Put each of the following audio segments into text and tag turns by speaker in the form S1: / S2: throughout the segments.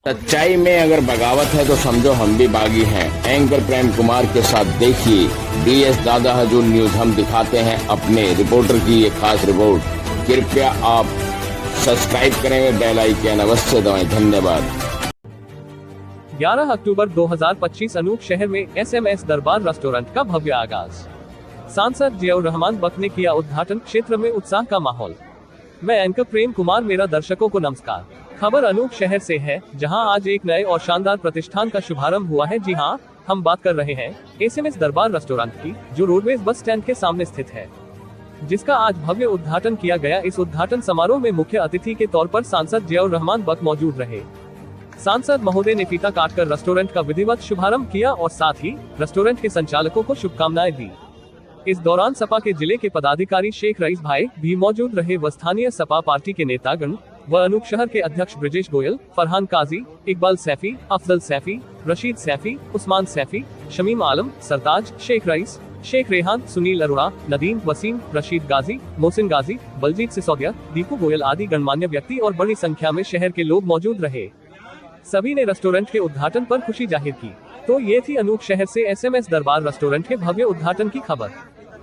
S1: सच्चाई में अगर बगावत है तो समझो हम भी बागी हैं। एंकर प्रेम कुमार के साथ देखिए DS दादा हजूर न्यूज। हम दिखाते हैं अपने रिपोर्टर की ये खास रिपोर्ट। कृपया आप सब्सक्राइब करें, बेल आइकन अवश्य दबाएं। धन्यवाद।
S2: 11 अक्टूबर 2025 अनूप शहर में SMS दरबार रेस्टोरेंट का भव्य आगाज। सांसद जियाउर रहमान बख्श ने किया उद्घाटन। क्षेत्र में उत्साह का माहौल। मैं एंकर प्रेम कुमार, मेरा दर्शकों को नमस्कार। खबर अनूप शहर से है, जहां आज एक नए और शानदार प्रतिष्ठान का शुभारंभ हुआ है। जी हां, हम बात कर रहे हैं SMS दरबार रेस्टोरेंट की, जो रोडवेज बस स्टैंड के सामने स्थित है, जिसका आज भव्य उद्घाटन किया गया। इस उद्घाटन समारोह में मुख्य अतिथि के तौर पर सांसद जियाउर रहमान बख्श मौजूद रहे। सांसद महोदय ने फीता काटकर रेस्टोरेंट का विधिवत शुभारंभ किया और साथ ही रेस्टोरेंट के संचालकों को शुभकामनाएं दी। इस दौरान सपा के जिले के पदाधिकारी शेख रईस भाई भी मौजूद रहे। व स्थानीय सपा पार्टी के नेतागण व अनूप शहर के अध्यक्ष ब्रिजेश गोयल, फरहान काजी, इकबाल सैफी, अफजल सैफी, रशीद सैफी, उस्मान सैफी, शमीम आलम, सरताज, शेख रईस, शेख रेहान, सुनील अरोड़ा, नदीम, वसीम, रशीद गाजी, मोहसिन गाजी, बलजीत सिसोदिया, दीपू गोयल आदि गणमान्य व्यक्ति और बड़ी संख्या में शहर के लोग मौजूद रहे। सभी ने रेस्टोरेंट के उद्घाटन पर खुशी जाहिर की। तो ये थी अनूप शहर से SMS दरबार रेस्टोरेंट के भव्य उद्घाटन की खबर।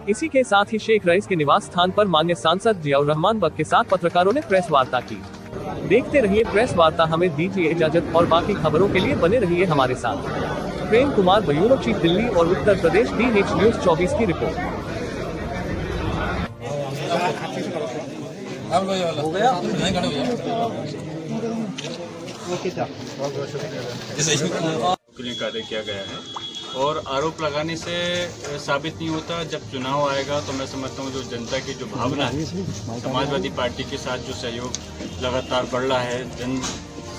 S2: इसी के साथ ही शेख रईस के निवास स्थान पर माननीय सांसद जियाउर रहमान बख्श के साथ पत्रकारों ने प्रेस वार्ता की। देखते रहिए प्रेस वार्ता। हमें दीजिए इजाजत और बाकी खबरों के लिए बने रहिए हमारे साथ। प्रेम कुमार, ब्यूरो चीफ, दिल्ली और उत्तर प्रदेश, DH न्यूज 24 की रिपोर्ट।
S3: हो गया?
S4: कार्य किया गया है और आरोप लगाने से साबित नहीं होता। जब चुनाव आएगा तो मैं समझता हूँ जो जनता की जो भावना है, समाजवादी पार्टी के साथ जो सहयोग लगातार बढ़ रहा है, जन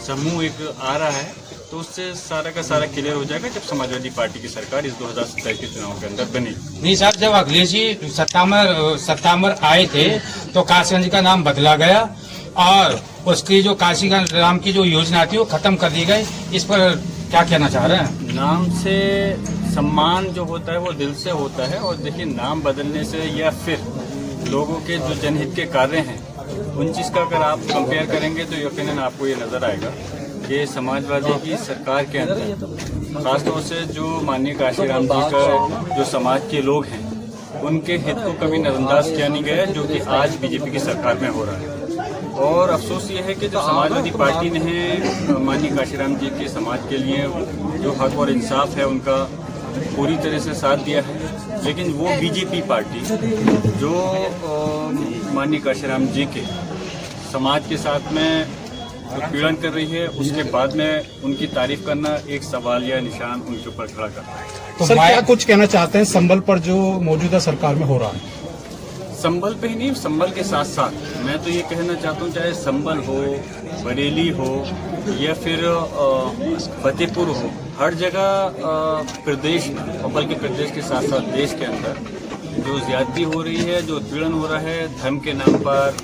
S4: समूह एक आ रहा है, तो उससे सारा का सारा क्लियर हो जाएगा जब समाजवादी पार्टी की सरकार इस 2027 के चुनाव के अंदर बनेगी।
S5: नहीं सर, जब अखिलेश जी सत्ता में आए थे तो काशीगंज का नाम बदला गया और उसकी जो काशीगंज राम की जो योजना थी वो खत्म कर दी गई। इस पर क्या कहना चाह रहे हैं?
S4: नाम से सम्मान जो होता है वो दिल से होता है। और देखिए, नाम बदलने से या फिर लोगों के जो जनहित के कार्य हैं उन चीज़ का अगर आप कंपेयर करेंगे तो यकीनन आपको ये नज़र आएगा कि समाजवादी की सरकार के अंदर खासतौर से जो माननीय काशीराम जी का जो समाज के लोग हैं उनके हित को कभी नजरअंदाज किया नहीं गया, जो कि आज BJP की सरकार में हो रहा है। और अफसोस ये है कि जो समाजवादी पार्टी ने माननीय काशीराम जी के समाज के लिए जो हक और इंसाफ है उनका पूरी तरह से साथ दिया है, लेकिन वो BJP पार्टी जो माननीय काशीराम जी के समाज के साथ में उत्पीड़न कर रही है, उसके बाद में उनकी तारीफ करना एक सवालिया निशान उनके ऊपर खड़ा करता है।
S3: तो सर, क्या कुछ कहना चाहते हैं संबल पर जो मौजूदा सरकार में हो रहा है?
S4: संबल पे ही नहीं, संबल के साथ साथ मैं तो ये कहना चाहता हूँ, चाहे संबल हो, बरेली हो या फिर फतेहपुर हो, हर जगह प्रदेश में और बल्कि प्रदेश के साथ साथ देश के अंदर जो ज्यादती हो रही है, जो उत्पीड़न हो रहा है धर्म के नाम पर,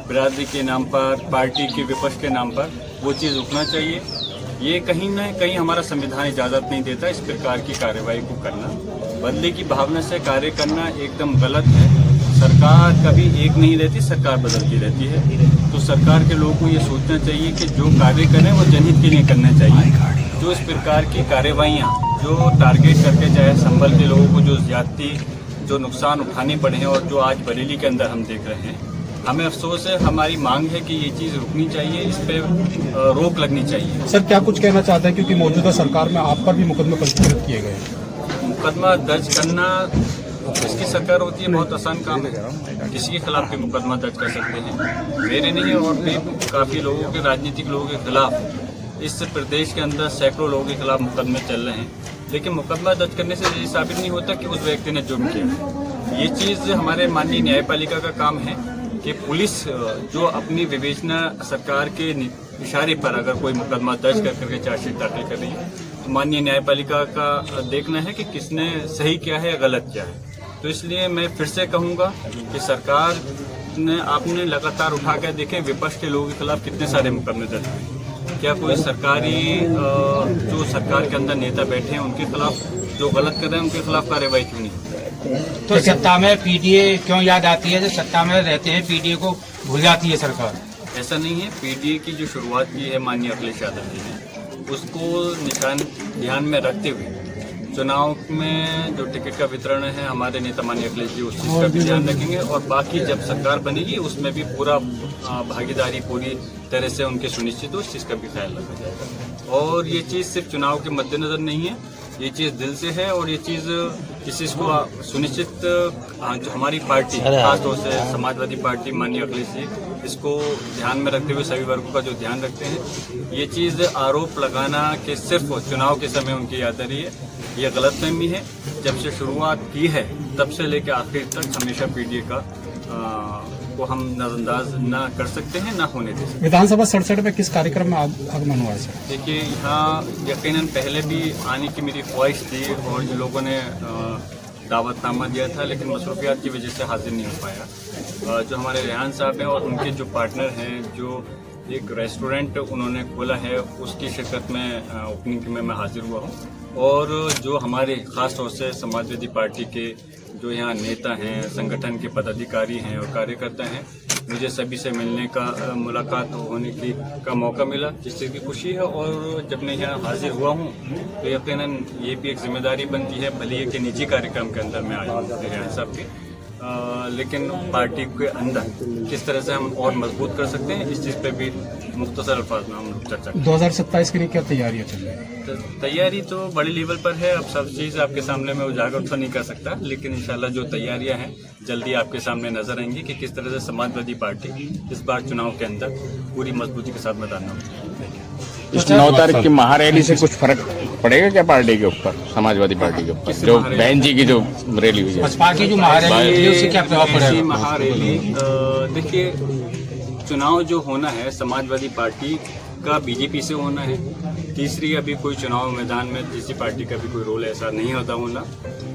S4: बिरादरी के नाम पर, पार्टी के विपक्ष के नाम पर, वो चीज़ रुकना चाहिए। ये कहीं न कहीं हमारा संविधान इजाज़त नहीं देता इस प्रकार की कार्यवाही को करना। बदले की भावना से कार्य करना एकदम गलत है। सरकार कभी एक नहीं रहती, सरकार बदलती रहती है। तो सरकार के लोगों को ये सोचना चाहिए कि जो कार्य करें वो जनहित के लिए करना चाहिए। जो इस प्रकार की कार्यवाहियाँ जो टारगेट करके, चाहे संबल के लोगों को जो ज्यादती, जो नुकसान उठाने पड़े हैं और जो आज बरेली के अंदर हम देख रहे हैं, हमें अफसोस है। हमारी मांग है कि ये चीज़ रुकनी चाहिए, इस पर रोक लगनी चाहिए।
S3: सर, क्या कुछ कहना चाहते हैं, क्योंकि मौजूदा सरकार में आप पर भी मुकदमे पंजीकृत किए गए?
S4: मुकदमा दर्ज करना जिसकी सरकार होती है बहुत आसान काम है। किसी के खिलाफ भी मुकदमा दर्ज कर सकते हैं, मेरे नहीं और भी काफ़ी लोगों के, राजनीतिक लोगों के खिलाफ इस प्रदेश के अंदर सैकड़ों लोगों के खिलाफ मुकदमे चल रहे हैं। लेकिन मुकदमा दर्ज करने से ये साबित नहीं होता कि उस व्यक्ति ने जुर्म किया। ये चीज़ हमारे माननीय न्यायपालिका का काम है कि पुलिस जो अपनी विवेचना सरकार के इशारे पर अगर कोई मुकदमा दर्ज करके चार्जशीट दाखिल कर रही है, तो माननीय न्यायपालिका का देखना है कि किसने सही किया है या गलत किया है। तो इसलिए मैं फिर से कहूँगा कि सरकार ने आपने लगातार उठा कर देखे विपक्ष के लोगों के खिलाफ कितने सारे मुकदमे दर्ज हुए। क्या कोई सरकारी जो सरकार के अंदर नेता बैठे हैं उनके खिलाफ जो गलत कर रहे हैं उनके खिलाफ कार्रवाई क्यों नहीं?
S5: तो सत्ता में PDA क्यों याद आती है? जब सत्ता में रहते हैं PDA को भूल जाती है सरकार।
S4: ऐसा नहीं है। PDA की जो शुरुआत की है माननीय अखिलेश यादव जी ने, उसको ध्यान में रखते हुए चुनाव में जो टिकट का वितरण है हमारे नेता माननीय अखिलेश जी उस चीज़ का भी ध्यान रखेंगे और बाकी जब सरकार बनेगी उसमें भी पूरा भागीदारी पूरी तरह से उनके सुनिश्चित हो उस चीज़ का भी ख्याल रखा जाएगा। और ये चीज़ सिर्फ चुनाव के मद्देनज़र नहीं है, ये चीज़ दिल से है और ये चीज़ इस चीज़ को सुनिश्चित जो हमारी पार्टी खासतौर से समाजवादी पार्टी माननीय अखिलेश जी इसको ध्यान में रखते हुए सभी वर्गों का जो ध्यान रखते हैं, ये चीज़ आरोप लगाना कि सिर्फ चुनाव के समय उनकी याद आ रही है, ये गलतफहमी है। जब से शुरुआत की है तब से लेकर आखिर तक हमेशा पीडीए का को हम नजरअंदाज ना कर सकते हैं ना होने दे सकते।
S3: विधानसभा 67 में किस कार्यक्रम में आगमन हुआ है सर?
S4: देखिए यहाँ यकीनन पहले भी आने की मेरी ख्वाहिश थी और जो लोगों ने दावतनामा दिया था लेकिन मसरूफियात की वजह से हाजिर नहीं हो पाया। जो हमारे रेहान साहब हैं और उनके जो पार्टनर हैं जो एक रेस्टोरेंट उन्होंने खोला है उसकी शिरकत में ओपनिंग में मैं हाजिर हुआ हूँ और जो हमारे ख़ास तौर से समाजवादी पार्टी के जो यहाँ नेता हैं, संगठन के पदाधिकारी हैं और कार्यकर्ता हैं, मुझे सभी से मिलने का मुलाकात होने का मौका मिला जिससे भी खुशी है। और जब मैं यहाँ हाजिर हुआ हूँ तो यकीनन ये भी एक जिम्मेदारी बनती है, भले ही कि निजी कार्यक्रम के अंदर मैं आया हूँ रेहान साहब के, लेकिन पार्टी के अंदर किस तरह से हम और मजबूत कर सकते हैं इस चीज़ पे भी मुख्तसर अल्फाज में हम लोग चर्चा करें।
S3: 2027 के लिए क्या तैयारियां चल रही है?
S4: तैयारी तो बड़ी लेवल पर है, अब सब चीज़ आपके सामने मैं उजागर तो नहीं कर सकता, लेकिन इंशाल्लाह जो तैयारियां हैं जल्दी आपके सामने नजर आएंगी कि किस तरह से समाजवादी पार्टी इस बार चुनाव के अंदर पूरी मजबूती के साथ मैदान में।
S1: इस 9 तारीख की महारैली से कुछ फर्क पड़ेगा क्या पार्टी के ऊपर, समाजवादी पार्टी के ऊपर, जो बहन जी की जो रैली हुई है?
S5: बसपा की जो महारैली उससे क्या प्रभाव पड़ेगा?
S4: महारैली देखिए, चुनाव जो होना है समाजवादी पार्टी का बीजेपी से होना है। तीसरी अभी कोई चुनाव मैदान में किसी पार्टी का भी कोई रोल ऐसा नहीं होता होना।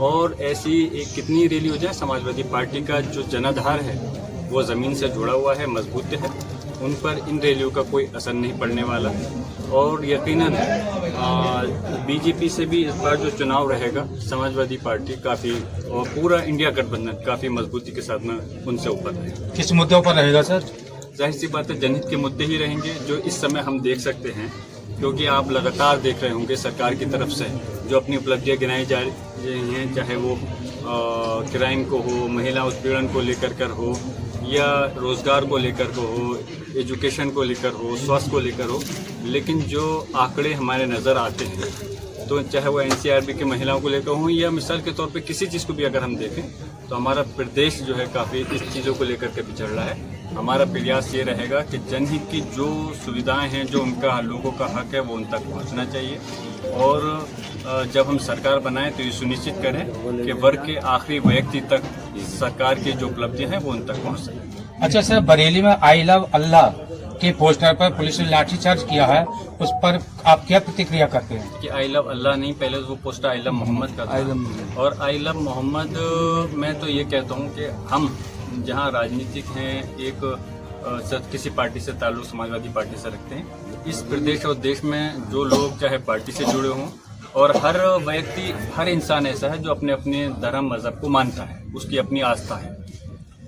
S4: और ऐसी एक कितनी रैली हो जाए, समाजवादी पार्टी का जो जनाधार है वो ज़मीन से जुड़ा हुआ है, मजबूत है, उन पर इन रैलियों का कोई असर नहीं पड़ने वाला। और यकीनन बीजेपी से भी इस बार जो चुनाव रहेगा समाजवादी पार्टी काफ़ी और पूरा इंडिया गठबंधन काफ़ी मजबूती के साथ में उनसे ऊपर रहेगा।
S5: किस मुद्दों पर रहेगा सर?
S4: जाहिर सी बात है जनहित के मुद्दे ही रहेंगे जो इस समय हम देख सकते हैं, क्योंकि आप लगातार देख रहे होंगे सरकार की तरफ से जो अपनी उपलब्धियां गिनाई जा रही हैं, चाहे वो क्राइम को हो, महिला उत्पीड़न को लेकर कर हो, या रोजगार को लेकर को हो, एजुकेशन को लेकर हो, स्वास्थ्य को लेकर हो, लेकिन जो आंकड़े हमारे नज़र आते हैं तो चाहे वो एनसीआरबी के महिलाओं को लेकर हों या मिसाल के तौर पे किसी चीज़ को भी अगर हम देखें तो हमारा प्रदेश जो है काफ़ी इस चीज़ों को लेकर के पिछड़ रहा है। हमारा प्रयास ये रहेगा कि जनहित की जो सुविधाएं हैं, जो उनका लोगों का हक है, वो उन तक पहुंचना चाहिए। और जब हम सरकार बनाएं तो ये सुनिश्चित करें कि वर्ग के आखिरी व्यक्ति तक सरकार की जो उपलब्धियां हैं वो उन तक पहुँच सकें।
S5: अच्छा सर, बरेली में आई लव अल्लाह के पोस्टर पर पुलिस ने लाठीचार्ज किया है, उस पर आप क्या प्रतिक्रिया करते हैं? कि
S4: आई लव अल्लाह नहीं, पहले वो पोस्टर आई लव मोहम्मद का था। और आई लव मोहम्मद मैं तो ये कहता हूँ कि हम जहाँ राजनीतिक हैं, एक किसी पार्टी से ताल्लुक समाजवादी पार्टी से रखते हैं, इस प्रदेश और देश में जो लोग चाहे पार्टी से जुड़े हों, और हर व्यक्ति, हर इंसान ऐसा है जो अपने अपने धर्म मजहब को मानता है, उसकी अपनी आस्था है।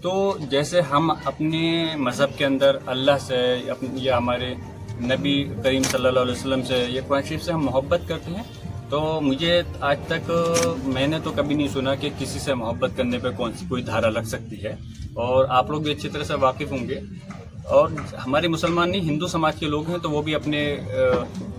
S4: तो जैसे हम अपने मज़हब के अंदर अल्लाह से या हमारे नबी करीम सल्लल्लाहु अलैहि वसल्लम से या कुरान शरीफ से हम मोहब्बत करते हैं, तो मुझे आज तक मैंने तो कभी नहीं सुना कि किसी से मोहब्बत करने पे कौन सी कोई धारा लग सकती है। और आप लोग भी अच्छी तरह से वाकिफ़ होंगे, और हमारे मुसलमान नहीं, हिंदू समाज के लोग हैं तो वो भी अपने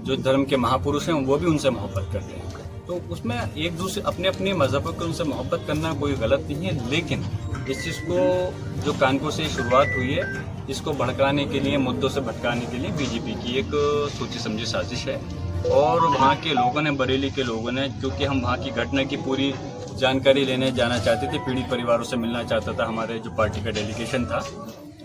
S4: जो धर्म के महापुरुष हैं वो भी उनसे मोहब्बत करते हैं। तो उसमें एक दूसरे अपने अपने मज़हब को उनसे मोहब्बत करना कोई गलत नहीं है, लेकिन इस चीज़ को जो कानपुर से शुरुआत हुई है, इसको भड़काने के लिए, मुद्दों से भटकाने के लिए बीजेपी की एक सोची समझी साजिश है। और वहाँ के लोगों ने, बरेली के लोगों ने, क्योंकि हम वहाँ की घटना की पूरी जानकारी लेने जाना चाहते थे, पीड़ित परिवारों से मिलना चाहता था हमारे जो पार्टी का डेलीगेशन था,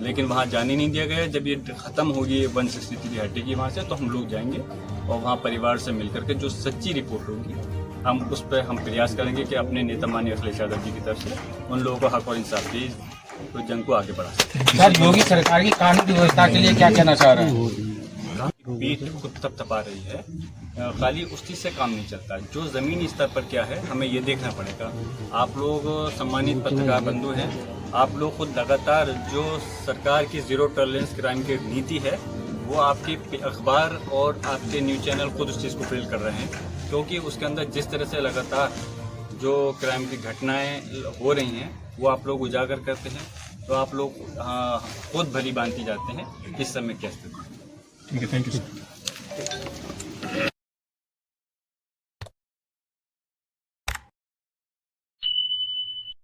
S4: लेकिन वहाँ जाने नहीं दिया गया। जब ये ख़त्म होगी, 163 हटेगी वहाँ से, तो हम लोग जाएंगे और वहाँ परिवार से मिलकर के जो सच्ची रिपोर्ट होगी हम उस पर हम प्रयास करेंगे कि अपने नेता माननीय अखिलेश यादव जी की तरफ से उन लोगों को हक और इंसाफ की तो जंग को आगे बढ़ा सकें।
S5: सर, योगी सरकार की कानून व्यवस्था के लिए क्या कहना चाह रहे हैं?
S4: पीठ खुद थपथपा रही है, खाली उस चीज़ से काम नहीं चलता। जो ज़मीनी स्तर पर क्या है हमें ये देखना पड़ेगा। आप लोग सम्मानित पत्रकार बंधु हैं, आप लोग खुद लगातार जो सरकार की ज़ीरो टॉलरेंस क्राइम की नीति है वो आपके अखबार और आपके न्यूज़ चैनल खुद उस चीज़ को फील कर रहे हैं, क्योंकि उसके अंदर जिस तरह से लगातार जो क्राइम की घटनाएं हो रही हैं वो आप लोग उजागर करते हैं, तो आप लोग खुद भली बांधती जाते हैं इस समय क्या स्थिति।
S3: ठीक है, थैंक यू सर।